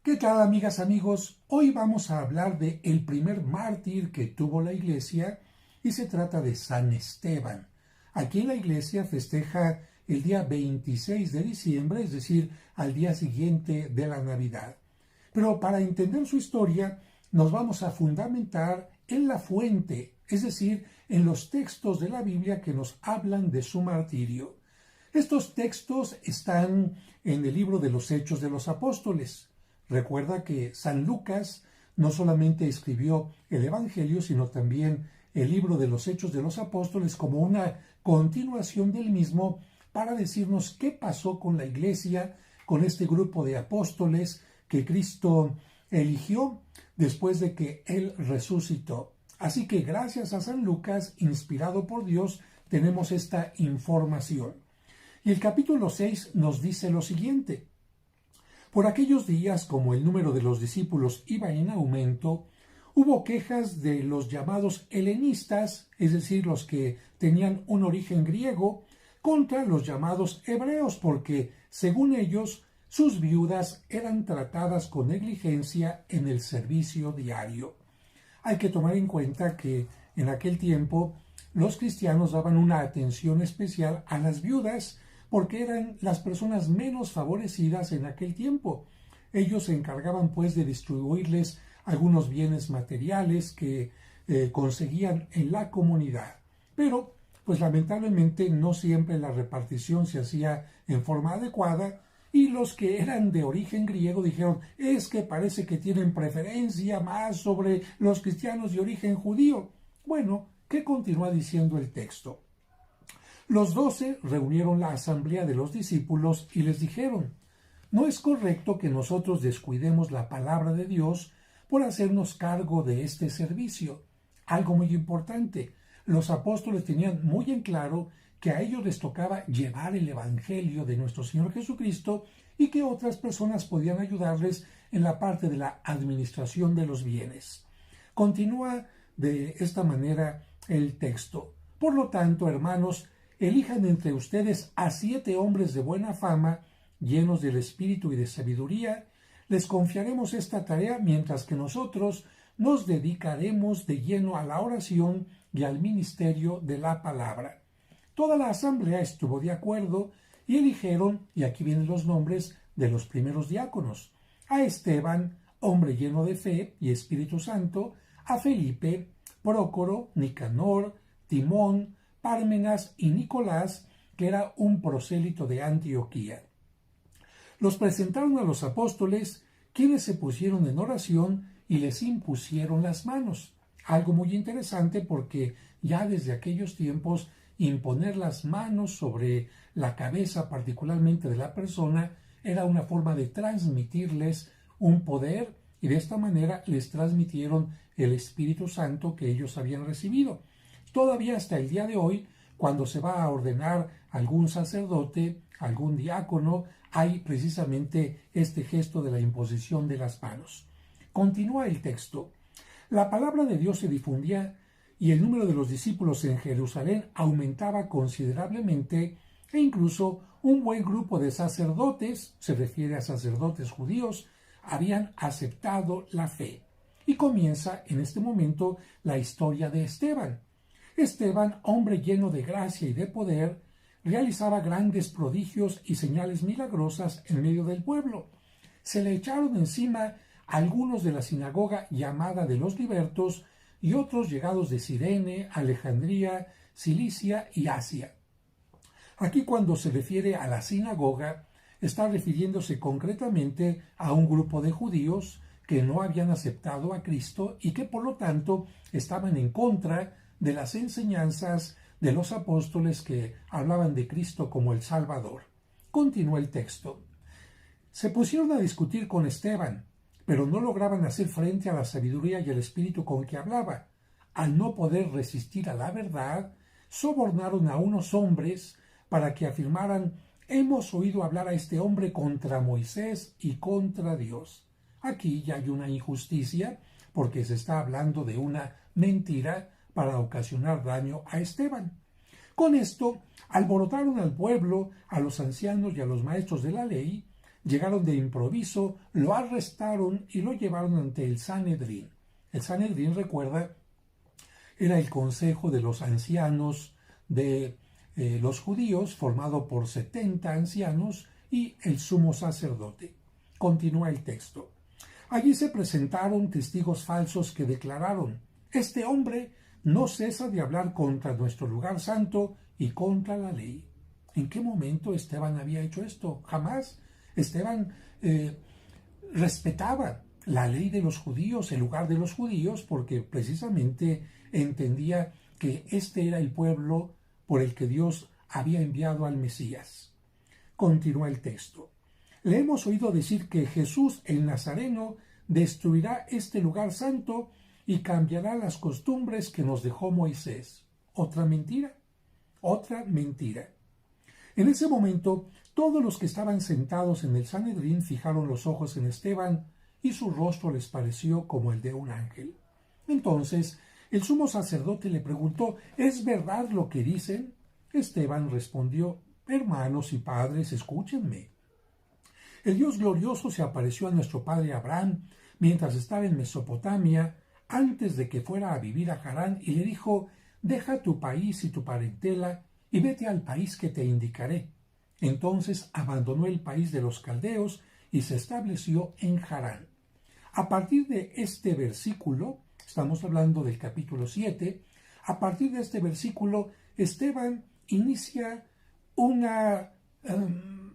¿Qué tal, amigas, amigos? Hoy vamos a hablar de el primer mártir que tuvo la iglesia y se trata de San Esteban. Aquí la iglesia festeja el día 26 de diciembre, es decir, al día siguiente de la Navidad. Pero para entender su historia nos vamos a fundamentar en la fuente, es decir, en los textos de la Biblia que nos hablan de su martirio. Estos textos están en el libro de los Hechos de los Apóstoles. Recuerda que San Lucas no solamente escribió el Evangelio, sino también el libro de los Hechos de los Apóstoles como una continuación del mismo para decirnos qué pasó con la iglesia, con este grupo de apóstoles que Cristo eligió después de que Él resucitó. Así que gracias a San Lucas, inspirado por Dios, tenemos esta información. Y el capítulo 6 nos dice lo siguiente. Por aquellos días, como el número de los discípulos iba en aumento, hubo quejas de los llamados helenistas, es decir, los que tenían un origen griego, contra los llamados hebreos, porque, según ellos, sus viudas eran tratadas con negligencia en el servicio diario. Hay que tomar en cuenta que en aquel tiempo los cristianos daban una atención especial a las viudas, porque eran las personas menos favorecidas en aquel tiempo. Ellos se encargaban pues de distribuirles algunos bienes materiales que conseguían en la comunidad. Pero pues lamentablemente no siempre la repartición se hacía en forma adecuada y los que eran de origen griego dijeron, es que parece que tienen preferencia más sobre los cristianos de origen judío. Bueno, ¿qué continúa diciendo el texto? Los 12 reunieron la asamblea de los discípulos y les dijeron, no es correcto que nosotros descuidemos la palabra de Dios por hacernos cargo de este servicio. Algo muy importante, los apóstoles tenían muy en claro que a ellos les tocaba llevar el evangelio de nuestro Señor Jesucristo y que otras personas podían ayudarles en la parte de la administración de los bienes. Continúa de esta manera el texto. Por lo tanto, hermanos, elijan entre ustedes a 7 hombres de buena fama, llenos del espíritu y de sabiduría. Les confiaremos esta tarea mientras que nosotros nos dedicaremos de lleno a la oración y al ministerio de la palabra. Toda la asamblea estuvo de acuerdo y eligieron, y aquí vienen los nombres de los primeros diáconos, a Esteban, hombre lleno de fe y Espíritu Santo, a Felipe, Prócoro, Nicanor, Timón, Pármenas y Nicolás, que era un prosélito de Antioquía. Los presentaron a los apóstoles, quienes se pusieron en oración y les impusieron las manos. Algo muy interesante porque ya desde aquellos tiempos imponer las manos sobre la cabeza particularmente de la persona era una forma de transmitirles un poder y de esta manera les transmitieron el Espíritu Santo que ellos habían recibido. Todavía hasta el día de hoy, cuando se va a ordenar algún sacerdote, algún diácono, hay precisamente este gesto de la imposición de las manos. Continúa el texto. La palabra de Dios se difundía y el número de los discípulos en Jerusalén aumentaba considerablemente e incluso un buen grupo de sacerdotes, se refiere a sacerdotes judíos, habían aceptado la fe. Y comienza en este momento la historia de Esteban. Esteban, hombre lleno de gracia y de poder, realizaba grandes prodigios y señales milagrosas en medio del pueblo. Se le echaron encima algunos de la sinagoga llamada de los libertos y otros llegados de Cirene, Alejandría, Cilicia y Asia. Aquí cuando se refiere a la sinagoga, está refiriéndose concretamente a un grupo de judíos que no habían aceptado a Cristo y que por lo tanto estaban en contra de las enseñanzas de los apóstoles que hablaban de Cristo como el Salvador. Continúa el texto. Se pusieron a discutir con Esteban, pero no lograban hacer frente a la sabiduría y el espíritu con que hablaba. Al no poder resistir a la verdad, sobornaron a unos hombres para que afirmaran: hemos oído hablar a este hombre contra Moisés y contra Dios. Aquí ya hay una injusticia, porque se está hablando de una mentira para ocasionar daño a Esteban. Con esto, alborotaron al pueblo, a los ancianos y a los maestros de la ley, llegaron de improviso, lo arrestaron y lo llevaron ante el Sanedrín. El Sanedrín, recuerda, era el consejo de los ancianos de los judíos, formado por 70 ancianos y el sumo sacerdote. Continúa el texto. Allí se presentaron testigos falsos que declararon: este hombre no cesa de hablar contra nuestro lugar santo y contra la ley. ¿En qué momento Esteban había hecho esto? Jamás. Esteban respetaba la ley de los judíos, el lugar de los judíos, porque precisamente entendía que este era el pueblo por el que Dios había enviado al Mesías. Continúa el texto. Le hemos oído decir que Jesús el Nazareno destruirá este lugar santo y cambiará las costumbres que nos dejó Moisés. Otra mentira, otra mentira. En ese momento, todos los que estaban sentados en el Sanedrín fijaron los ojos en Esteban y su rostro les pareció como el de un ángel. Entonces, el sumo sacerdote le preguntó: ¿es verdad lo que dicen? Esteban respondió: hermanos y padres, escúchenme. El Dios glorioso se apareció a nuestro padre Abraham mientras estaba en Mesopotamia, antes de que fuera a vivir a Harán, y le dijo: deja tu país y tu parentela y vete al país que te indicaré. Entonces abandonó el país de los caldeos y se estableció en Harán. A partir de este versículo, estamos hablando del capítulo 7, a partir de este versículo, Esteban inicia una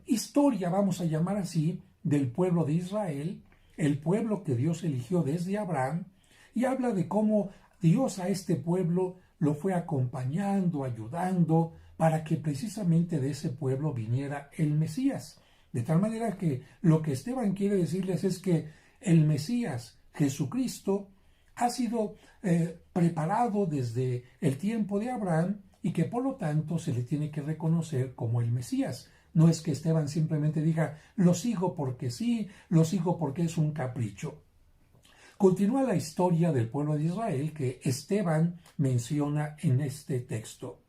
historia, vamos a llamar así, del pueblo de Israel, el pueblo que Dios eligió desde Abraham, y habla de cómo Dios a este pueblo lo fue acompañando, ayudando, para que precisamente de ese pueblo viniera el Mesías. De tal manera que lo que Esteban quiere decirles es que el Mesías, Jesucristo, ha sido preparado desde el tiempo de Abraham y que por lo tanto se le tiene que reconocer como el Mesías. No es que Esteban simplemente diga: lo sigo porque sí, lo sigo porque es un capricho. Continúa la historia del pueblo de Israel que Esteban menciona en este texto.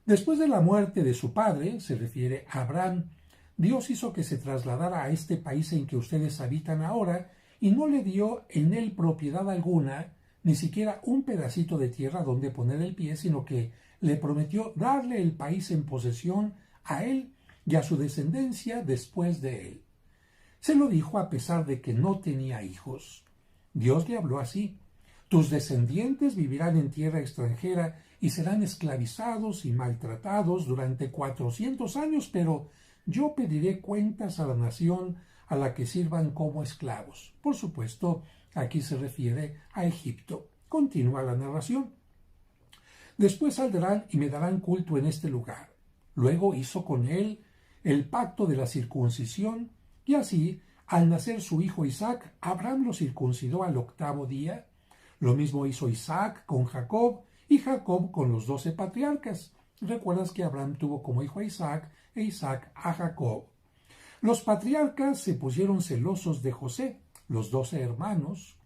Después de la muerte de su padre, se refiere a Abraham, Dios hizo que se trasladara a este país en que ustedes habitan ahora y no le dio en él propiedad alguna, ni siquiera un pedacito de tierra donde poner el pie, sino que le prometió darle el país en posesión a él y a su descendencia después de él. Se lo dijo a pesar de que no tenía hijos. Dios le habló así: tus descendientes vivirán en tierra extranjera y serán esclavizados y maltratados durante 400 años, pero yo pediré cuentas a la nación a la que sirvan como esclavos. Por supuesto, aquí se refiere a Egipto. Continúa la narración. Después saldrán y me darán culto en este lugar. Luego hizo con él el pacto de la circuncisión, y así, al nacer su hijo Isaac, Abraham lo circuncidó al 8º día. Lo mismo hizo Isaac con Jacob y Jacob con los 12 patriarcas. Recuerdas que Abraham tuvo como hijo a Isaac e Isaac a Jacob. Los patriarcas se pusieron celosos de José. Los 12 hermanos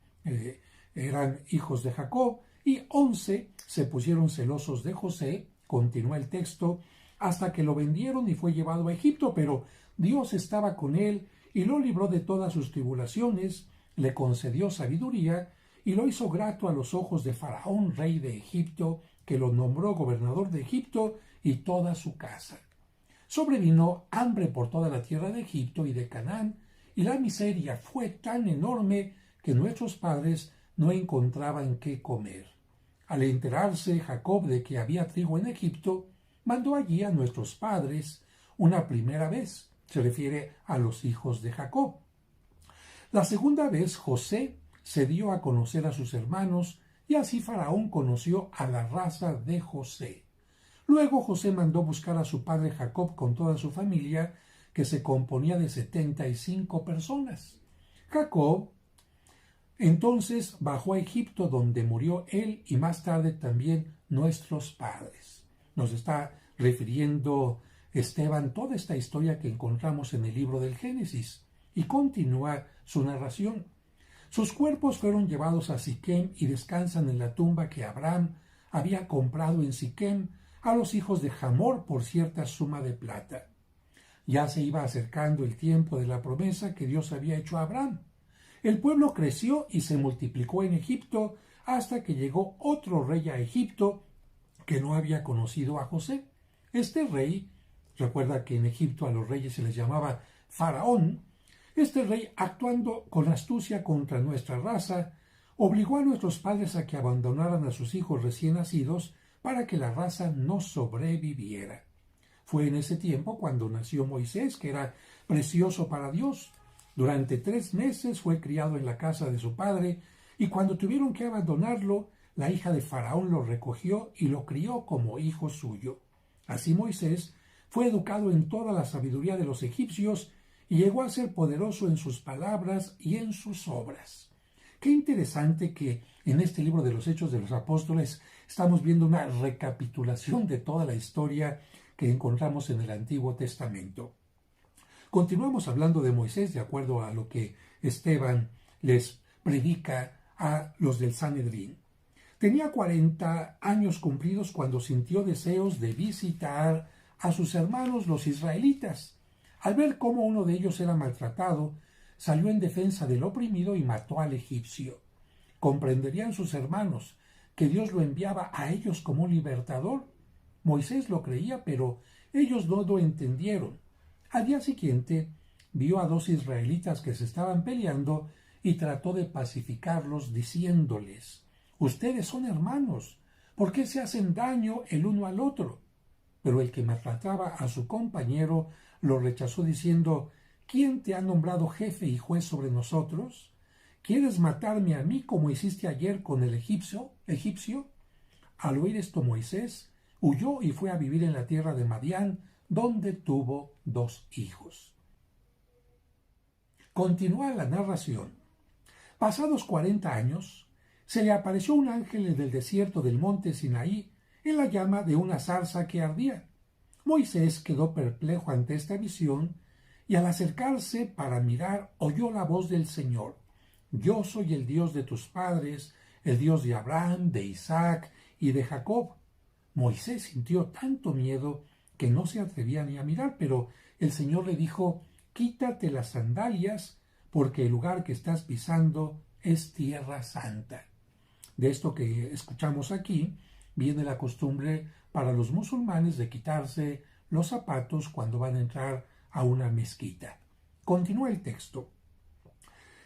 eran hijos de Jacob y 11 se pusieron celosos de José. Continúa el texto: hasta que lo vendieron y fue llevado a Egipto, pero Dios estaba con él y lo libró de todas sus tribulaciones, le concedió sabiduría y lo hizo grato a los ojos de Faraón, rey de Egipto, que lo nombró gobernador de Egipto y toda su casa. Sobrevino hambre por toda la tierra de Egipto y de Canaán, y la miseria fue tan enorme que nuestros padres no encontraban qué comer. Al enterarse Jacob de que había trigo en Egipto, mandó allí a nuestros padres una primera vez. Se refiere a los hijos de Jacob. La segunda vez José se dio a conocer a sus hermanos, y así Faraón conoció a la raza de José. Luego José mandó buscar a su padre Jacob con toda su familia, que se componía de 75 personas. Jacob entonces bajó a Egipto, donde murió él y más tarde también nuestros padres. Nos está refiriendo Esteban toda esta historia que encontramos en el libro del Génesis, y continúa su narración. Sus cuerpos fueron llevados a Siquem y descansan en la tumba que Abraham había comprado en Siquem a los hijos de Hamor por cierta suma de plata. Ya se iba acercando el tiempo de la promesa que Dios había hecho a Abraham. El pueblo creció y se multiplicó en Egipto hasta que llegó otro rey a Egipto que no había conocido a José. Este rey, recuerda que en Egipto a los reyes se les llamaba Faraón, este rey, actuando con astucia contra nuestra raza, obligó a nuestros padres a que abandonaran a sus hijos recién nacidos para que la raza no sobreviviera. Fue en ese tiempo cuando nació Moisés, que era precioso para Dios. Durante 3 meses fue criado en la casa de su padre, y cuando tuvieron que abandonarlo, la hija de Faraón lo recogió y lo crió como hijo suyo. Así Moisés fue educado en toda la sabiduría de los egipcios y llegó a ser poderoso en sus palabras y en sus obras. Qué interesante que en este libro de los Hechos de los Apóstoles estamos viendo una recapitulación de toda la historia que encontramos en el Antiguo Testamento. Continuamos hablando de Moisés de acuerdo a lo que Esteban les predica a los del Sanedrín. Tenía 40 años cumplidos cuando sintió deseos de visitar a sus hermanos los israelitas. Al ver cómo uno de ellos era maltratado, salió en defensa del oprimido y mató al egipcio. ¿Comprenderían sus hermanos que Dios lo enviaba a ellos como un libertador? Moisés lo creía, pero ellos no lo entendieron. Al día siguiente vio a 2 israelitas que se estaban peleando y trató de pacificarlos diciéndoles: «Ustedes son hermanos, ¿por qué se hacen daño el uno al otro?». Pero el que maltrataba a su compañero lo rechazó diciendo: «¿Quién te ha nombrado jefe y juez sobre nosotros? ¿Quieres matarme a mí como hiciste ayer con el egipcio?». Al oír esto, Moisés huyó y fue a vivir en la tierra de Madián, donde tuvo 2 hijos. Continúa la narración. Pasados 40 años, se le apareció un ángel en el desierto del monte Sinaí en la llama de una zarza que ardía. Moisés quedó perplejo ante esta visión y al acercarse para mirar oyó la voz del Señor: «Yo soy el Dios de tus padres, el Dios de Abraham, de Isaac y de Jacob». Moisés sintió tanto miedo que no se atrevía ni a mirar, pero el Señor le dijo: «Quítate las sandalias, porque el lugar que estás pisando es tierra santa». De esto que escuchamos aquí viene la costumbre para los musulmanes de quitarse los zapatos cuando van a entrar a una mezquita. Continúa el texto.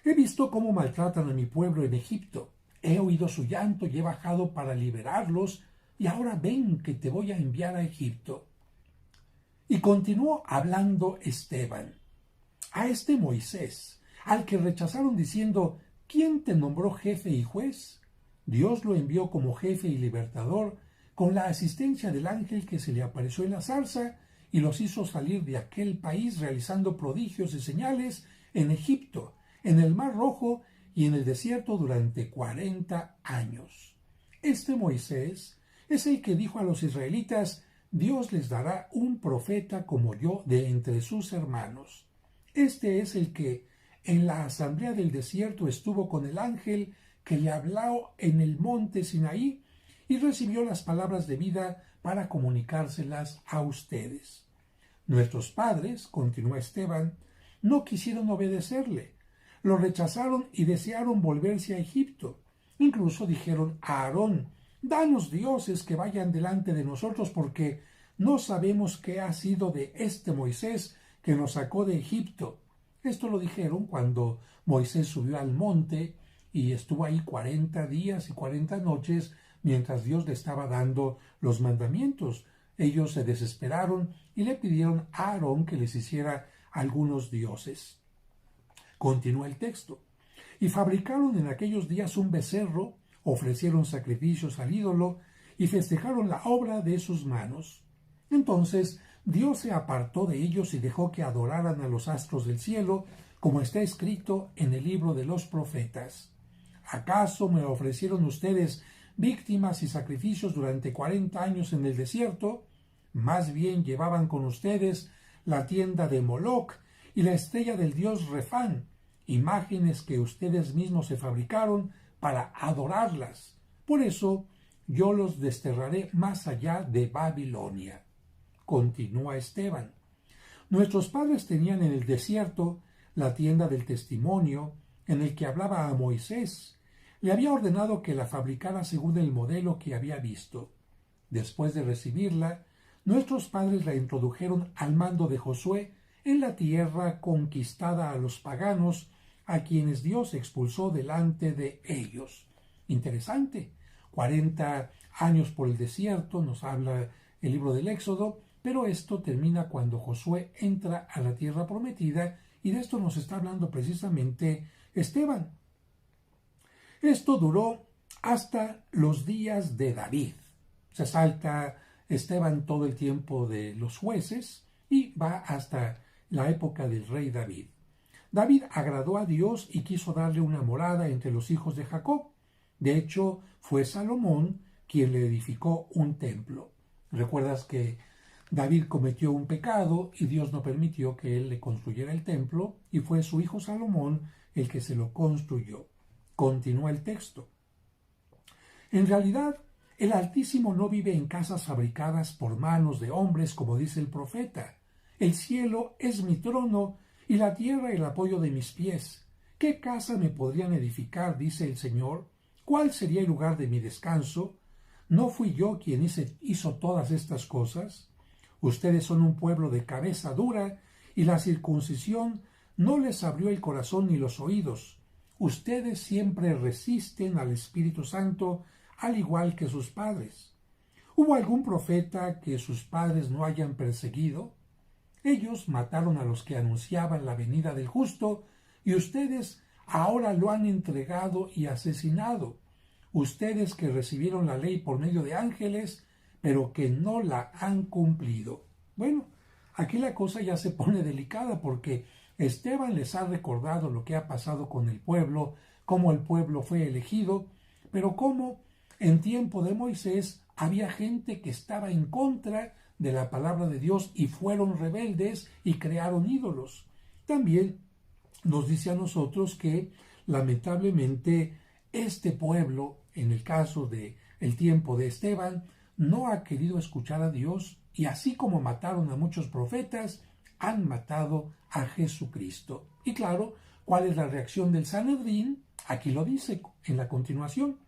«He visto cómo maltratan a mi pueblo en Egipto. He oído su llanto y he bajado para liberarlos, y ahora ven que te voy a enviar a Egipto». Y continuó hablando Esteban: «A este Moisés, al que rechazaron diciendo: ¿quién te nombró jefe y juez? Dios lo envió como jefe y libertador, con la asistencia del ángel que se le apareció en la zarza, y los hizo salir de aquel país realizando prodigios y señales en Egipto, en el Mar Rojo y en el desierto durante 40 años. Este Moisés es el que dijo a los israelitas: Dios les dará un profeta como yo de entre sus hermanos. Este es el que en la asamblea del desierto estuvo con el ángel que le habló en el monte Sinaí y recibió las palabras de vida para comunicárselas a ustedes. Nuestros padres», continúa Esteban, «no quisieron obedecerle, lo rechazaron y desearon volverse a Egipto. Incluso dijeron a Aarón: danos dioses que vayan delante de nosotros, porque no sabemos qué ha sido de este Moisés que nos sacó de Egipto». Esto lo dijeron cuando Moisés subió al monte y estuvo ahí 40 días y 40 noches mientras Dios le estaba dando los mandamientos. Ellos se desesperaron y le pidieron a Aarón que les hiciera algunos dioses. Continúa el texto. «Y fabricaron en aquellos días un becerro, ofrecieron sacrificios al ídolo y festejaron la obra de sus manos. Entonces Dios se apartó de ellos y dejó que adoraran a los astros del cielo, como está escrito en el libro de los profetas. ¿Acaso me ofrecieron ustedes víctimas y sacrificios durante 40 años en el desierto? Más bien llevaban con ustedes la tienda de Moloc y la estrella del dios Refán, imágenes que ustedes mismos se fabricaron para adorarlas. Por eso yo los desterraré más allá de Babilonia». Continúa Esteban. Nuestros padres tenían en el desierto la tienda del testimonio, en el que hablaba a Moisés. Le había ordenado que la fabricara según el modelo que había visto. Después de recibirla, nuestros padres la introdujeron al mando de Josué en la tierra conquistada a los paganos, a quienes Dios expulsó delante de ellos. Interesante. 40 años por el desierto, nos habla el libro del Éxodo, pero esto termina cuando Josué entra a la tierra prometida, y de esto nos está hablando precisamente Esteban. Esto duró hasta los días de David. Se salta Esteban todo el tiempo de los jueces y va hasta la época del rey David. David agradó a Dios y quiso darle una morada entre los hijos de Jacob. De hecho, fue Salomón quien le edificó un templo. ¿Recuerdas que David cometió un pecado y Dios no permitió que él le construyera el templo, y fue su hijo Salomón el que se lo construyó? Continúa el texto. En realidad, el Altísimo no vive en casas fabricadas por manos de hombres, como dice el profeta. El cielo es mi trono y la tierra el apoyo de mis pies. ¿Qué casa me podrían edificar?, dice el Señor. ¿Cuál sería el lugar de mi descanso? ¿No fui yo quien hizo todas estas cosas? Ustedes son un pueblo de cabeza dura, y la circuncisión no les abrió el corazón ni los oídos. Ustedes siempre resisten al Espíritu Santo, al igual que sus padres. ¿Hubo algún profeta que sus padres no hayan perseguido? Ellos mataron a los que anunciaban la venida del justo, y ustedes ahora lo han entregado y asesinado. Ustedes que recibieron la ley por medio de ángeles, pero que no la han cumplido. Bueno, aquí la cosa ya se pone delicada, porque Esteban les ha recordado lo que ha pasado con el pueblo, cómo el pueblo fue elegido, pero cómo en tiempo de Moisés había gente que estaba en contra de la palabra de Dios y fueron rebeldes y crearon ídolos. También nos dice a nosotros que lamentablemente este pueblo, en el caso de el tiempo de Esteban, no ha querido escuchar a Dios, y así como mataron a muchos profetas, han matado a Jesucristo. Y claro, ¿cuál es la reacción del Sanedrín? Aquí lo dice en la continuación.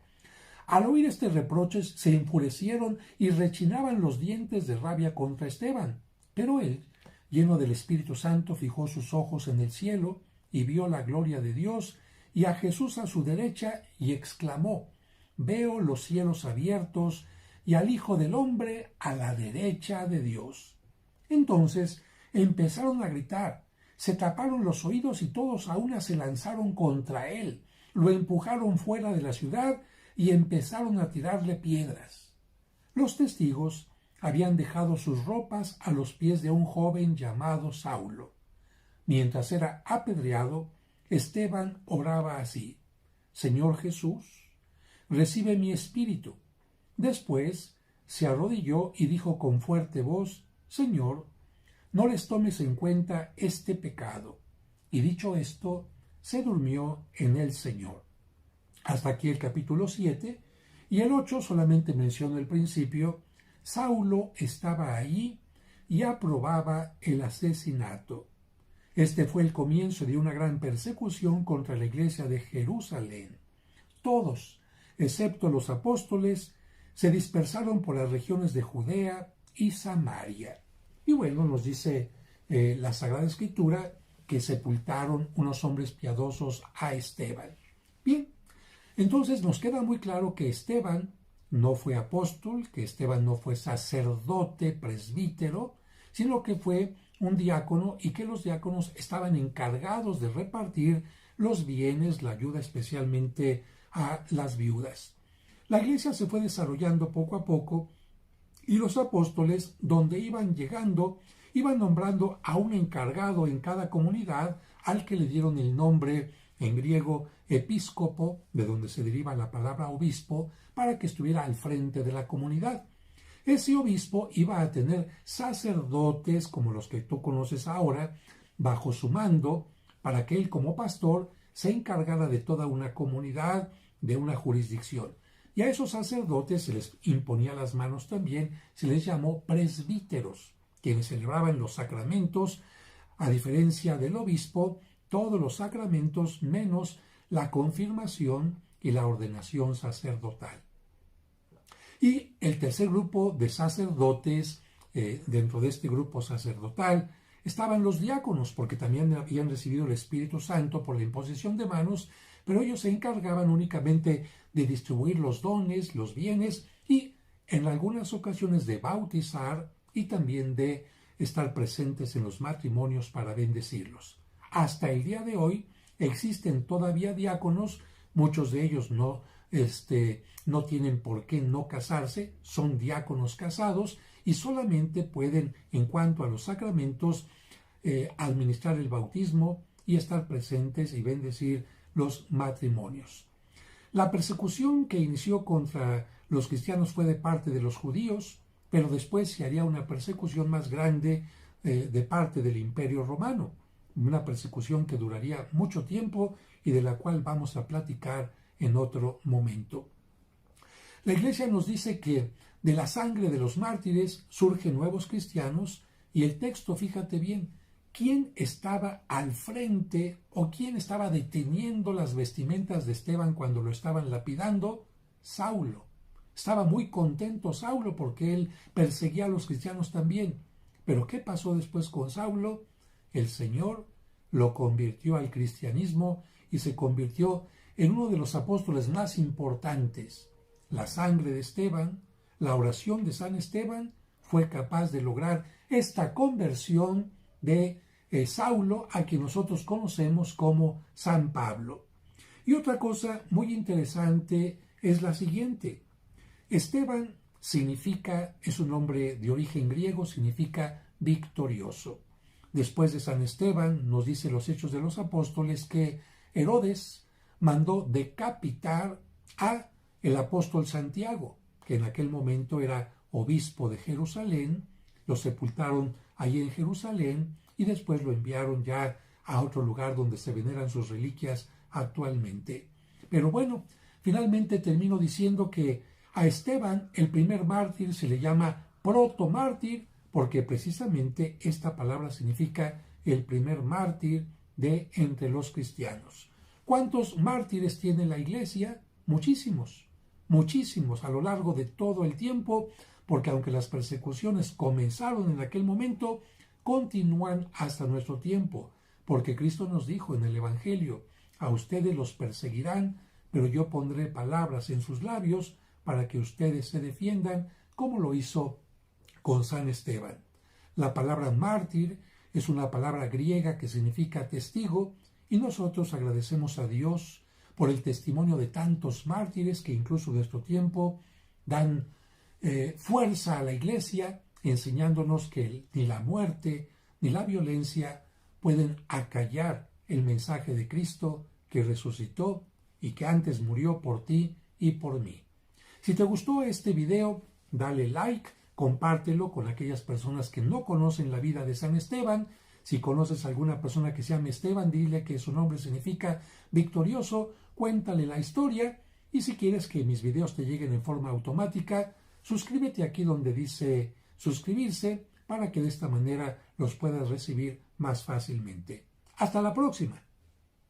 Al oír este reproche se enfurecieron y rechinaban los dientes de rabia contra Esteban. Pero él, lleno del Espíritu Santo, fijó sus ojos en el cielo y vio la gloria de Dios y a Jesús a su derecha, y exclamó: Veo los cielos abiertos y al Hijo del Hombre a la derecha de Dios. Entonces empezaron a gritar, se taparon los oídos y todos a una se lanzaron contra él, lo empujaron fuera de la ciudad y empezaron a tirarle piedras. Los testigos habían dejado sus ropas a los pies de un joven llamado Saulo. Mientras era apedreado, Esteban oraba así: Señor Jesús, recibe mi espíritu. Después se arrodilló y dijo con fuerte voz: Señor, no les tomes en cuenta este pecado. Y dicho esto, se durmió en el Señor. Hasta aquí el capítulo 7, y el 8 solamente menciona el principio. Saulo estaba allí y aprobaba el asesinato. Este fue el comienzo de una gran persecución contra la iglesia de Jerusalén. Todos, excepto los apóstoles, se dispersaron por las regiones de Judea y Samaria. Y bueno, nos dice la Sagrada Escritura que sepultaron unos hombres piadosos a Esteban. Bien, entonces nos queda muy claro que Esteban no fue apóstol, que Esteban no fue sacerdote, presbítero, sino que fue un diácono, y que los diáconos estaban encargados de repartir los bienes, la ayuda especialmente a las viudas. La iglesia se fue desarrollando poco a poco, y los apóstoles, donde iban llegando, iban nombrando a un encargado en cada comunidad, al que le dieron el nombre en griego episcopo, de donde se deriva la palabra obispo, para que estuviera al frente de la comunidad. Ese obispo iba a tener sacerdotes como los que tú conoces ahora, bajo su mando, para que él como pastor se encargara de toda una comunidad, de una jurisdicción. Y a esos sacerdotes se les imponía las manos también, se les llamó presbíteros. quienes celebraban los sacramentos, a diferencia del obispo, todos los sacramentos menos la confirmación y la ordenación sacerdotal. Y el tercer grupo de sacerdotes, dentro de este grupo sacerdotal, estaban los diáconos, porque también habían recibido el Espíritu Santo por la imposición de manos, pero ellos se encargaban únicamente de distribuir los dones, los bienes y en algunas ocasiones de bautizar y también de estar presentes en los matrimonios para bendecirlos. Hasta el día de hoy existen todavía diáconos, muchos de ellos no tienen por qué no casarse, son diáconos casados y solamente pueden, en cuanto a los sacramentos, administrar el bautismo y estar presentes y bendecir los matrimonios. La persecución que inició contra los cristianos fue de parte de los judíos, pero después se haría una persecución más grande de parte del Imperio Romano, una persecución que duraría mucho tiempo y de la cual vamos a platicar en otro momento. La Iglesia nos dice que de la sangre de los mártires surgen nuevos cristianos y el texto, fíjate bien, ¿quién estaba al frente o quién estaba deteniendo las vestimentas de Esteban cuando lo estaban lapidando? Saulo. Estaba muy contento Saulo porque él perseguía a los cristianos también. Pero ¿qué pasó después con Saulo? El Señor lo convirtió al cristianismo y se convirtió en uno de los apóstoles más importantes. La sangre de Esteban, la oración de San Esteban, fue capaz de lograr esta conversión de Saulo, a quien nosotros conocemos como San Pablo. Y otra cosa muy interesante es la siguiente. Esteban es un nombre de origen griego, significa victorioso. Después de San Esteban, nos dice los Hechos de los Apóstoles que Herodes mandó decapitar a el apóstol Santiago, que en aquel momento era obispo de Jerusalén. Lo sepultaron allí en Jerusalén y después lo enviaron ya a otro lugar donde se veneran sus reliquias actualmente. Pero bueno, finalmente termino diciendo que a Esteban, el primer mártir, se le llama protomártir porque precisamente esta palabra significa el primer mártir de entre los cristianos. ¿Cuántos mártires tiene la Iglesia? Muchísimos, muchísimos a lo largo de todo el tiempo, porque aunque las persecuciones comenzaron en aquel momento, continúan hasta nuestro tiempo, porque Cristo nos dijo en el Evangelio, a ustedes los perseguirán, pero yo pondré palabras en sus labios para que ustedes se defiendan, como lo hizo con San Esteban. La palabra mártir es una palabra griega que significa testigo, y nosotros agradecemos a Dios por el testimonio de tantos mártires que incluso en nuestro tiempo dan fuerza a la Iglesia, enseñándonos que ni la muerte ni la violencia pueden acallar el mensaje de Cristo que resucitó y que antes murió por ti y por mí. Si te gustó este video, dale like, compártelo con aquellas personas que no conocen la vida de San Esteban. Si conoces a alguna persona que se llame Esteban, dile que su nombre significa victorioso, cuéntale la historia, y si quieres que mis videos te lleguen en forma automática, suscríbete aquí donde dice suscribirse para que de esta manera los puedas recibir más fácilmente. Hasta la próxima.